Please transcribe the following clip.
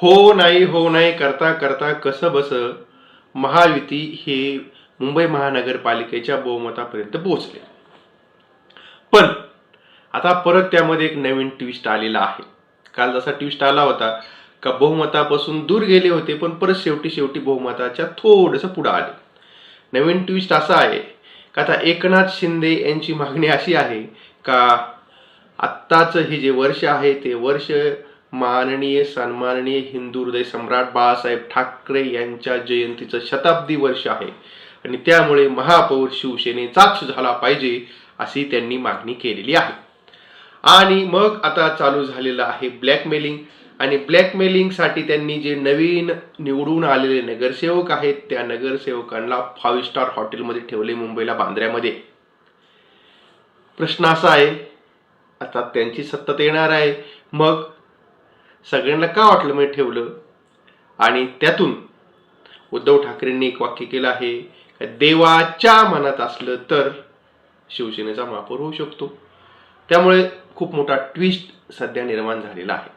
हो नाही करता करता कसं बस महायुती हे मुंबई महानगरपालिकेच्या बहुमतापर्यंत पोहोचले. पण आता परत त्यामध्ये एक नवीन ट्विस्ट आलेला आहे. काल जसा ट्विस्ट आला होता का बहुमतापासून दूर गेले होते, पण परत शेवटी बहुमताच्या थोडंसं पुढे आले. नवीन ट्विस्ट असा आहे का आता एकनाथ शिंदे यांची मागणी अशी आहे का आत्ताच हे जे वर्ष आहे ते वर्ष माननीय सन्माननीय हिंदू हृदय सम्राट बाळासाहेब ठाकरे यांच्या जयंतीचं शताब्दी वर्ष आहे आणि त्यामुळे महापौर शिवसेनेचाच झाला पाहिजे अशी त्यांनी मागणी केलेली आहे. आणि मग आता चालू झालेलं आहे ब्लॅकमेलिंग. आणि ब्लॅकमेलिंगसाठी त्यांनी जे नवीन निवडून आलेले नगरसेवक आहेत त्या नगरसेवकांना 5 स्टार हॉटेलमध्ये ठेवले मुंबईला बांद्र्यामध्ये. प्रश्न असा आहे आता त्यांची सत्ता येणार आहे, मग सगळ्यांना का वाटलं मी ठेवलं? आणि त्यातून उद्धव ठाकरेंनी एक वाक्य केलं आहे, देवाच्या मनात असलं तर शिवसेनेचा महापौर होऊ शकतो. त्यामुळे खूप मोठा ट्विस्ट सध्या निर्माण झालेला आहे.